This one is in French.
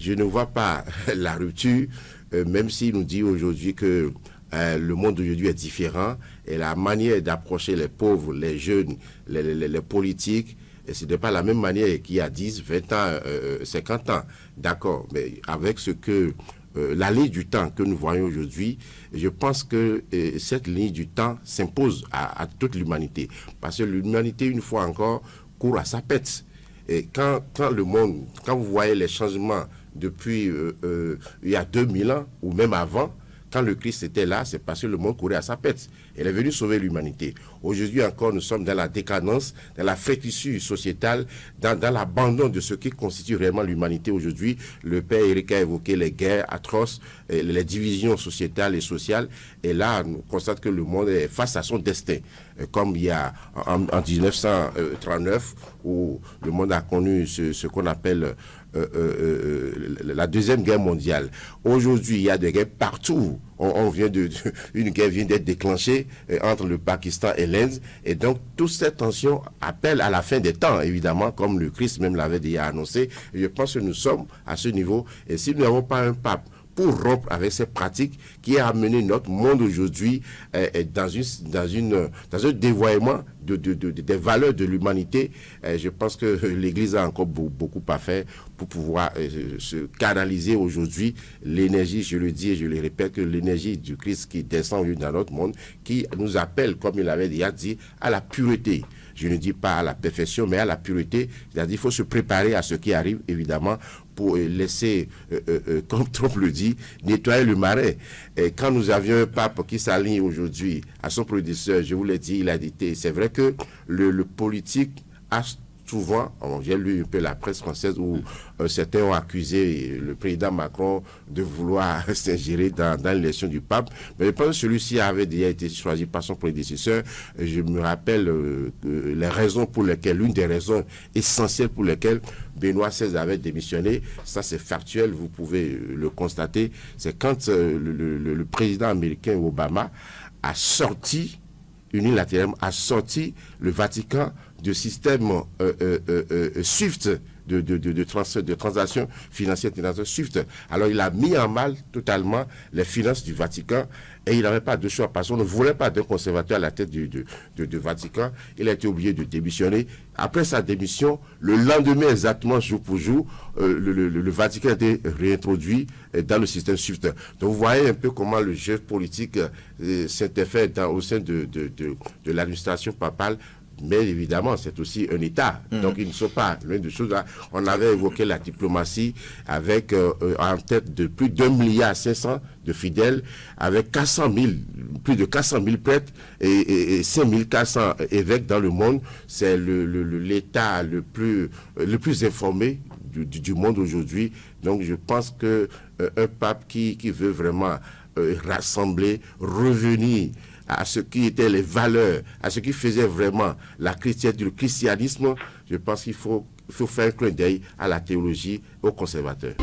je ne vois pas la rupture, même s'il nous dit aujourd'hui que le monde d'aujourd'hui est différent et la manière d'approcher les pauvres, les jeunes, les politiques, et ce n'est pas la même manière qu'il y a 10, 20 ans, 50 ans. D'accord, mais avec ce que la ligne du temps que nous voyons aujourd'hui, je pense que cette ligne du temps s'impose à toute l'humanité. Parce que l'humanité, une fois encore, court à sa pète. Et quand le monde, quand vous voyez les changements depuis il y a 2000 ans, ou même avant, quand le Christ était là, c'est parce que le monde courait à sa pète. Il est venu sauver l'humanité. Aujourd'hui encore, nous sommes dans la décadence, dans la flétrissure sociétale, dans l'abandon de ce qui constitue réellement l'humanité aujourd'hui. Le père Eric a évoqué les guerres atroces, les divisions sociétales et sociales. Et là, on constate que le monde est face à son destin. Comme il y a en 1939, où le monde a connu ce qu'on appelle la Deuxième Guerre mondiale. Aujourd'hui, il y a des guerres partout. Une guerre vient d'être déclenchée entre le Pakistan et l'Inde. Et donc, toute cette tension appelle à la fin des temps, évidemment, comme le Christ même l'avait déjà annoncé. Et je pense que nous sommes à ce niveau. Et si nous n'avons pas un pape pour rompre avec ces pratiques qui a amené notre monde aujourd'hui dans un dévoiement des valeurs de l'humanité, je pense que l'Église a encore beaucoup à faire pour pouvoir se canaliser aujourd'hui l'énergie, je le dis et je le répète, que l'énergie du Christ qui descend dans notre monde, qui nous appelle, comme il avait déjà dit, à la pureté. Je ne dis pas à la perfection, mais à la pureté. C'est-à-dire qu'il faut se préparer à ce qui arrive, évidemment, pour laisser, comme Trump le dit, nettoyer le marais. Et quand nous avions un pape qui s'aligne aujourd'hui à son prédécesseur, je vous l'ai dit, il a dit, c'est vrai que le politique a souvent, j'ai lu un peu la presse française où certains ont accusé le président Macron de vouloir s'ingérer dans l'élection du pape. Mais je pense que celui-ci avait déjà été choisi par son prédécesseur. Je me rappelle les raisons pour lesquelles, l'une des raisons essentielles pour lesquelles Benoît XVI avait démissionné, ça c'est factuel, vous pouvez le constater, c'est quand le président américain Obama a sorti unilatéralement, a sorti le Vatican du système SWIFT, de transactions financières internationales SWIFT. Alors il a mis en mal totalement les finances du Vatican et il n'avait pas de choix parce qu'on ne voulait pas d'un conservateur à la tête du Vatican. Il a été obligé de démissionner. Après sa démission, le lendemain exactement, jour pour jour, le Vatican a été réintroduit dans le système SWIFT. Donc vous voyez un peu comment le jeu politique s'interfère au sein de l'administration papale. Mais évidemment, c'est aussi un État. Donc, ils ne sont pas loin de choses. Là, on avait évoqué la diplomatie avec en tête de plus d'1,5 milliard de fidèles, avec plus de 400 000 prêtres et 5 400 évêques dans le monde. C'est l'État le plus informé du monde aujourd'hui. Donc, je pense que un pape qui veut vraiment rassembler, revenir à ce qui étaient les valeurs, à ce qui faisait vraiment la chrétienté, le christianisme, je pense qu'il faut faire un clin d'œil à la théologie, aux conservateurs.